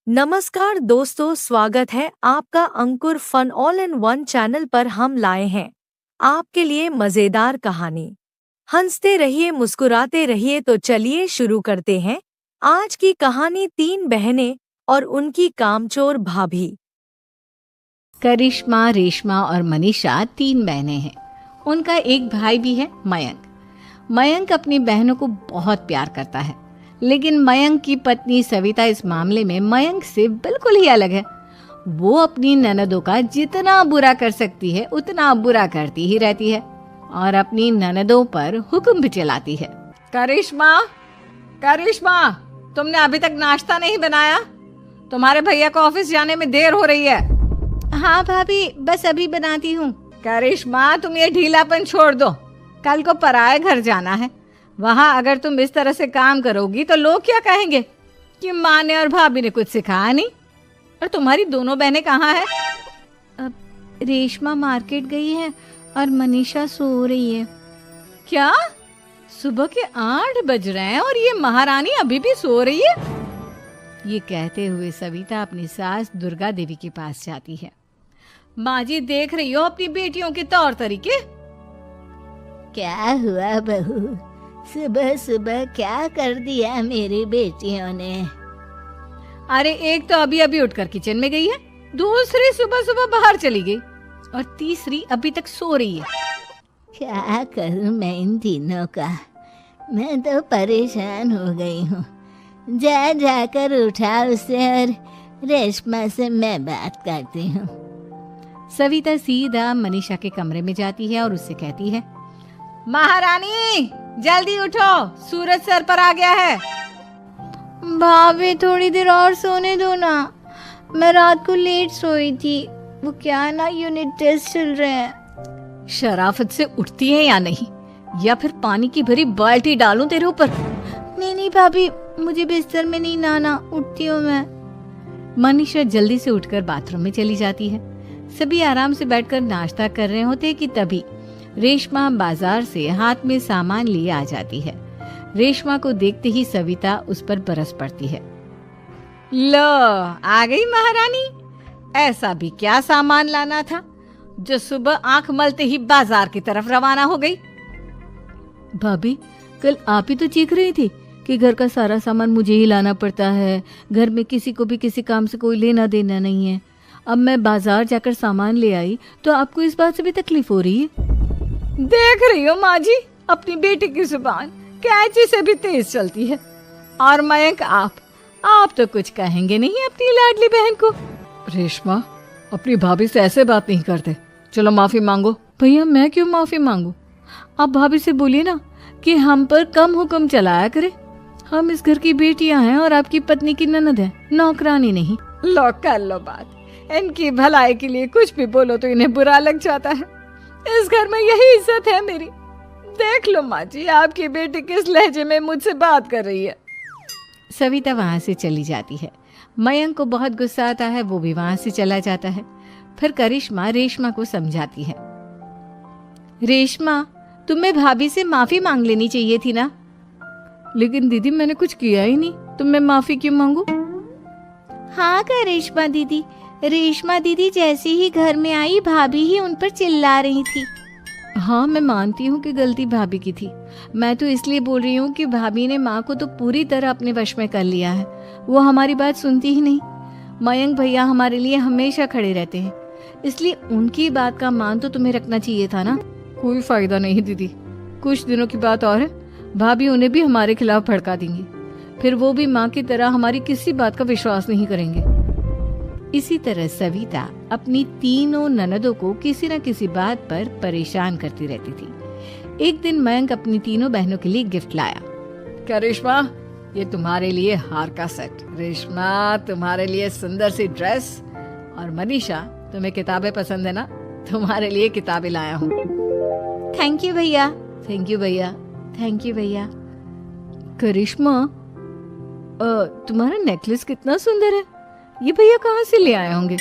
नमस्कार दोस्तों, स्वागत है आपका Ankur fun all in one channel पर। हम लाए हैं आपके लिए मजेदार कहानी। हंसते रहिए, मुस्कुराते रहिए। तो चलिए शुरू करते हैं आज की कहानी, तीन बहनें और उनकी कामचोर भाभी। करिश्मा, रेशमा और मनीषा तीन बहनें हैं। उनका एक भाई भी है, मयंक। मयंक अपनी बहनों को बहुत प्यार करता है, लेकिन मयंक की पत्नी सविता इस मामले में मयंक से बिल्कुल ही अलग है। वो अपनी ननदों का जितना बुरा कर सकती है उतना बुरा करती ही रहती है और अपनी ननदों पर हुक्म भी चलाती है। करिश्मा, करिश्मा, तुमने अभी तक नाश्ता नहीं बनाया? तुम्हारे भैया को ऑफिस जाने में देर हो रही है। हाँ भाभी, बस अभी बनाती हूँ। करिश्मा, तुम ये ढीलापन छोड़ दो। कल को पराये घर जाना है। वहाँ अगर तुम इस तरह से काम करोगी तो लोग क्या कहेंगे कि माँ ने और भाभी ने कुछ सिखाया नहीं। और तुम्हारी दोनों बहनें कहाँ हैं? अब रेशमा मार्केट गई है और मनीषा सो रही है। क्या? सुबह के 8 बज रहे हैं और ये महारानी अभी भी सो रही है? ये कहते हुए सविता अपनी सास दुर्गा देवी के पास जाती है। माँ जी, देख रही हो अपनी बेटियों के तौर तरीके? क्या हुआ बहू, सुबह सुबह क्या कर दिया मेरी बेटियों ने? अरे, एक तो अभी अभी उठकर किचन में गई है, दूसरी सुबह सुबह बाहर चली गई और तीसरी अभी तक सो रही है। क्या करूं मैं इन तीनों का? मैं तो परेशान हो गई हूँ। जा जाकर उठा उसे और रेशमा से मैं बात करती हूँ। सविता सीधा मनीषा के कमरे में जाती है और उससे कहती है, महारानी जल्दी उठो, सूरज सर पर आ गया है। भाभी, थोड़ी देर और सोने दो ना। मैं रात को लेट सोई थी। वो क्या है ना, यूनिट टेस्ट चल रहे हैं। शराफत से उठती है या नहीं, या फिर पानी की भरी बाल्टी डालूं तेरे ऊपर? नहीं भाभी, मुझे बिस्तर में नहीं नहाना, उठती हूँ मैं। मनीषा जल्दी से उठकर बाथरूम में चली जाती है। सभी आराम से बैठकर नाश्ता कर रहे होते कि तभी रेशमा बाजार से हाथ में सामान लिए आ जाती है। रेशमा को देखते ही सविता उस पर बरस पड़ती है। लो, आ गई महारानी। ऐसा भी क्या सामान लाना था जो सुबह आंख मलते ही बाजार की तरफ रवाना हो गई? भाभी, कल आप ही तो चीख रही थी कि घर का सारा सामान मुझे ही लाना पड़ता है, घर में किसी को भी किसी काम से कोई लेना देना नहीं है। अब मैं बाजार जाकर सामान ले आई तो आपको इस बात से भी तकलीफ हो रही है? देख रही हो माँ जी, अपनी बेटी की जुबान कैंची से भी तेज चलती है। और मयंक, आप तो कुछ कहेंगे नहीं अपनी लाडली बहन को। रेशमा, अपनी भाभी से ऐसे बात नहीं करते। चलो माफी मांगो। भैया, मैं क्यों माफी मांगू? आप भाभी से बोलिए ना कि हम पर कम हुक्म चलाया करे। हम इस घर की बेटियां हैं और आपकी पत्नी की ननद है, नौकरानी नहीं। लो, कर लो बात। इनकी भलाई के लिए कुछ भी बोलो तो इन्हें बुरा लग जाता है। इस घर में यही इज्जत है मेरी। देख लो माँ जी, आपकी बेटी किस लहजे में मुझसे बात कर रही है। सविता वहाँ से चली जाती है। मयंक को बहुत गुस्सा आता है, वो भी वहाँ से चला जाता है। फिर करिश्मा रेशमा को समझाती है। रेशमा, तुम्हें भाभी से माफी मांग लेनी चाहिए थी ना। लेकिन दीदी, मैंने कुछ किया ही नहीं, तो मैं माफी क्यों मांगू? हाँ करिश्मा दीदी, रेशमा दीदी जैसे ही घर में आई, भाभी ही उन पर चिल्ला रही थी। हाँ, मैं मानती हूँ कि गलती भाभी की थी। मैं तो इसलिए बोल रही हूँ कि भाभी ने माँ को तो पूरी तरह अपने वश में कर लिया है। वो हमारी बात सुनती ही नहीं। मयंक भैया हमारे लिए हमेशा खड़े रहते हैं, इसलिए उनकी बात का मान तो तुम्हें रखना चाहिए था ना। कोई फायदा नहीं दीदी, कुछ दिनों की बात और है, भाभी उन्हें भी हमारे खिलाफ भड़का देंगी। फिर वो भी माँ की तरह हमारी किसी बात का विश्वास नहीं करेंगे। इसी तरह सविता अपनी तीनों ननदों को किसी न किसी बात पर परेशान करती रहती थी। एक दिन मयंक अपनी तीनों बहनों के लिए गिफ्ट लाया। करिश्मा, ये तुम्हारे लिए हार का सेट। रेशमा, तुम्हारे लिए सुंदर सी ड्रेस। और मनीषा, तुम्हें किताबें पसंद है ना, तुम्हारे लिए किताबें लाया हूँ। थैंक यू भैया। थैंक यू भैया। थैंक यू भैया। करिश्मा, तुम्हारा नेकलेस कितना सुंदर है। ये भैया कहाँ से ले आए होंगे?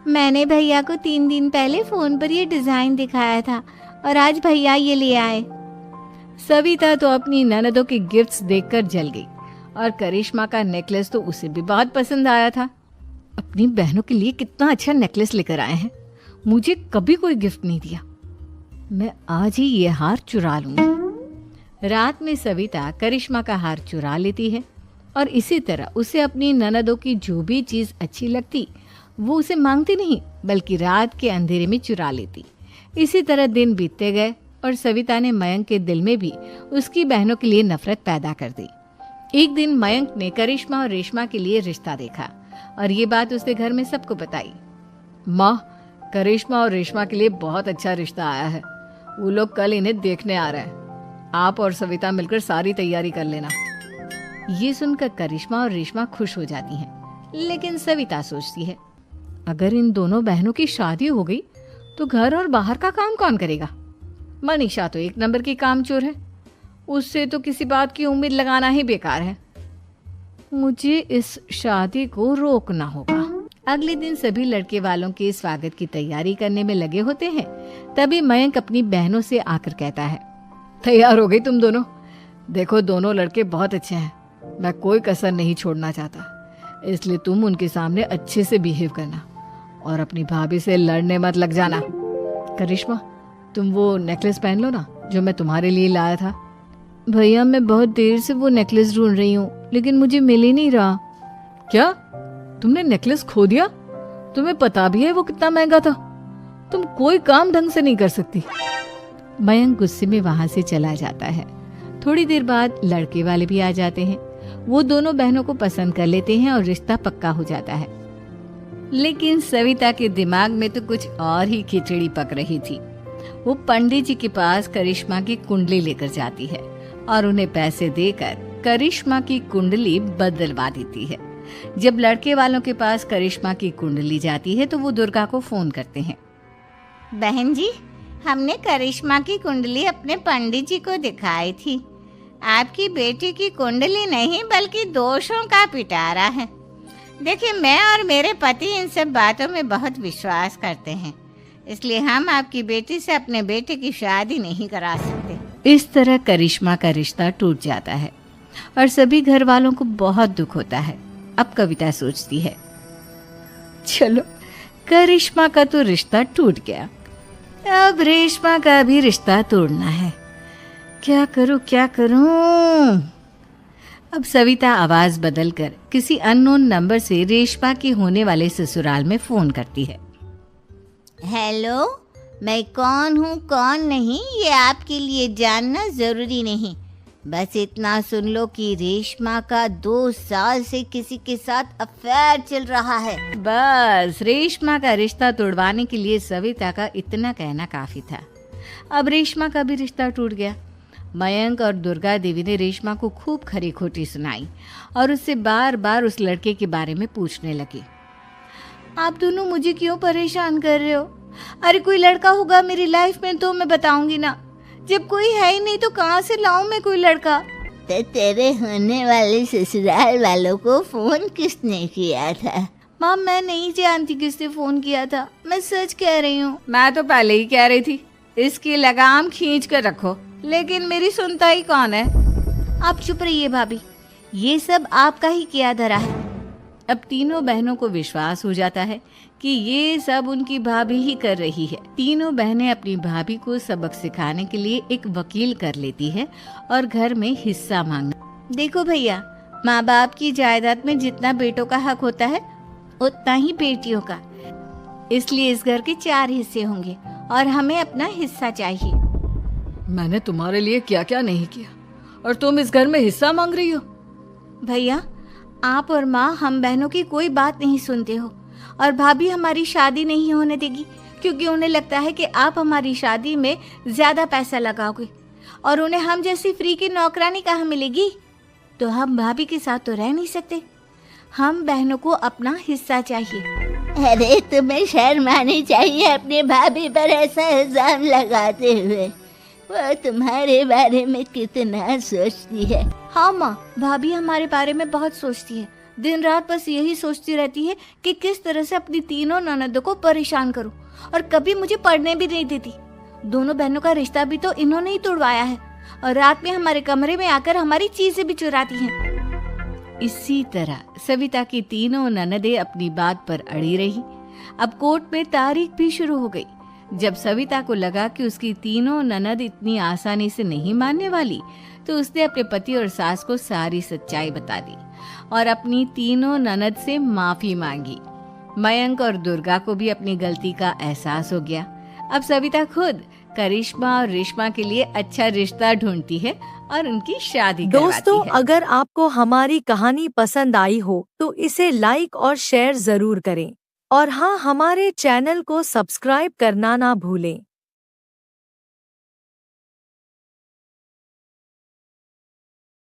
मैंने भैया को 3 दिन पहले फोन पर ये डिजाइन दिखाया था और आज भैया ये ले आए। सविता तो अपनी ननदों के गिफ्ट्स देखकर जल गई और करिश्मा का नेकलेस तो उसे भी बहुत पसंद आया था। अपनी बहनों के लिए कितना अच्छा नेकलेस लेकर आए हैं, मुझे कभी कोई गिफ्ट नहीं दिया। मैं आज ही ये हार चुरा लूंगी। रात में सविता करिश्मा का हार चुरा लेती है और इसी तरह उसे अपनी ननदों की जो भी चीज़ अच्छी लगती वो उसे मांगती नहीं, बल्कि रात के अंधेरे में चुरा लेती। इसी तरह दिन बीतते गए और सविता ने मयंक के दिल में भी उसकी बहनों के लिए नफरत पैदा कर दी। एक दिन मयंक ने करिश्मा और रेशमा के लिए रिश्ता देखा और ये बात उसने घर में सबको बताई। माँ, करिश्मा और रेशमा के लिए बहुत अच्छा रिश्ता आया है, वो लोग कल इन्हें देखने आ रहे हैं, आप और सविता मिलकर सारी तैयारी कर लेना। ये सुनकर करिश्मा और रेशमा खुश हो जाती हैं, लेकिन सविता सोचती है अगर इन दोनों बहनों की शादी हो गई तो घर और बाहर का काम कौन करेगा। मनीषा तो एक नंबर की कामचोर है, उससे तो किसी बात की उम्मीद लगाना ही बेकार है। मुझे इस शादी को रोकना होगा। अगले दिन सभी लड़के वालों के स्वागत की तैयारी करने में लगे होते हैं। तभी मयंक अपनी बहनों से आकर कहता है, तैयार हो गई तुम दोनों? देखो दोनों लड़के बहुत अच्छे हैं, मैं कोई कसर नहीं छोड़ना चाहता, इसलिए तुम उनके सामने अच्छे से बिहेव करना और अपनी भाभी से लड़ने मत लग जाना। करिश्मा, तुम वो नेकलेस पहन लो ना जो मैं तुम्हारे लिए लाया था। भैया, मैं बहुत देर से वो नेकलेस ढूंढ रही हूँ, लेकिन मुझे मिल ही नहीं रहा। क्या तुमने नेकलेस खो दिया? तुम्हें पता भी है वो कितना महंगा था, तुम कोई काम ढंग से नहीं कर सकती। मयंक गुस्से में वहां से चला जाता है। थोड़ी देर बाद लड़के वाले भी आ जाते हैं। वो दोनों बहनों को पसंद कर लेते हैं और रिश्ता पक्का हो जाता है। लेकिन सविता के दिमाग में तो कुछ और ही खिचड़ी पक रही थी। वो पंडित जी के पास करिश्मा की कुंडली लेकर जाती है और उन्हें पैसे देकर करिश्मा की कुंडली बदलवा देती है। जब लड़के वालों के पास करिश्मा की कुंडली जाती है तो वो दुर्गा को फोन करते हैं। बहन जी, हमने करिश्मा की कुंडली अपने पंडित जी को दिखाई थी। आपकी बेटी की कुंडली नहीं बल्कि दोषों का पिटारा है। देखिए, मैं और मेरे पति इन सब बातों में बहुत विश्वास करते हैं, इसलिए हम आपकी बेटी से अपने बेटे की शादी नहीं करा सकते। इस तरह करिश्मा का रिश्ता टूट जाता है और सभी घर वालों को बहुत दुख होता है। अब कविता सोचती है, चलो करिश्मा का तो रिश्ता टूट गया, अब रेशमा का भी रिश्ता तोड़ना है। क्या करूं क्या करूं? अब सविता आवाज बदलकर किसी अननोन नंबर से रेशमा के होने वाले ससुराल में फोन करती है। हेलो, मैं कौन हूँ कौन नहीं ये आपके लिए जानना जरूरी नहीं, बस इतना सुन लो कि रेशमा का 2 साल से किसी के साथ अफेयर चल रहा है। बस रेशमा का रिश्ता तोड़वाने के लिए सविता का इतना कहना काफी था। अब रेशमा का भी रिश्ता टूट गया। मयंक और दुर्गा देवी ने रेशमा को खूब खरी खोटी सुनाई और उससे बार बार उस लड़के के बारे में पूछने लगे। आप दोनों मुझे क्यों परेशान कर रहे हो? अरे कोई लड़का होगा मेरी लाइफ में तो मैं बताऊंगी ना, जब कोई है ही नहीं तो कहाँ से लाऊं मैं कोई लड़का? तो तेरे होने वाले ससुराल वालों को फोन किसने किया था? माँ, मैं नहीं जानती किसने फोन किया था, मैं सच कह रही हूँ। मैं तो पहले ही कह रही थी इसकी लगाम खींच कर रखो, लेकिन मेरी सुनता ही कौन है। आप चुप रहिए भाभी, ये सब आपका ही किया धरा है। अब तीनों बहनों को विश्वास हो जाता है कि ये सब उनकी भाभी ही कर रही है। तीनों बहनें अपनी भाभी को सबक सिखाने के लिए एक वकील कर लेती है और घर में हिस्सा मांगना। देखो भैया, माँ बाप की जायदाद में जितना बेटों का हक होता है उतना ही बेटियों का, इसलिए इस घर के 4 हिस्से होंगे और हमें अपना हिस्सा चाहिए। मैंने तुम्हारे लिए क्या क्या नहीं किया और तुम इस घर में हिस्सा मांग रही हो? भैया, आप और माँ हम बहनों की कोई बात नहीं सुनते हो और भाभी हमारी शादी नहीं होने देगी क्योंकि उन्हें लगता है कि आप हमारी शादी में ज्यादा पैसा लगाओगे और उन्हें हम जैसी फ्री की नौकरानी कहाँ मिलेगी। तो हम भाभी के साथ तो रह नहीं सकते, हम बहनों को अपना हिस्सा चाहिए। अरे तुम्हें शर्म आनी चाहिए अपने भाभी पर ऐसा इल्जाम लगाते हुए। वो तुम्हारे बारे में कितना सोचती है। हाँ माँ, भाभी हमारे बारे में बहुत सोचती है, दिन रात बस यही सोचती रहती है कि किस तरह से अपनी तीनों ननदों को परेशान करूं और कभी मुझे पढ़ने भी नहीं देती। दोनों बहनों का रिश्ता भी तो इन्होंने ही तोड़वाया है और रात में हमारे कमरे में आकर हमारी चीजें भी चुराती हैं। इसी तरह सविता की तीनों ननदें अपनी बात पर अड़ी रही। अब कोर्ट में तारीख भी शुरू हो गई। जब सविता को लगा कि उसकी तीनों ननद इतनी आसानी से नहीं मानने वाली, तो उसने अपने पति और सास को सारी सच्चाई बता दी और अपनी तीनों ननद से माफी मांगी। मयंक और दुर्गा को भी अपनी गलती का एहसास हो गया। अब सविता खुद करिश्मा और रेशमा के लिए अच्छा रिश्ता ढूंढती है और उनकी शादी करवाती दोस्तों, है। अगर आपको हमारी कहानी पसंद आई हो तो इसे लाइक और शेयर जरूर करें और हाँ, हमारे चैनल को सब्सक्राइब करना ना भूलें।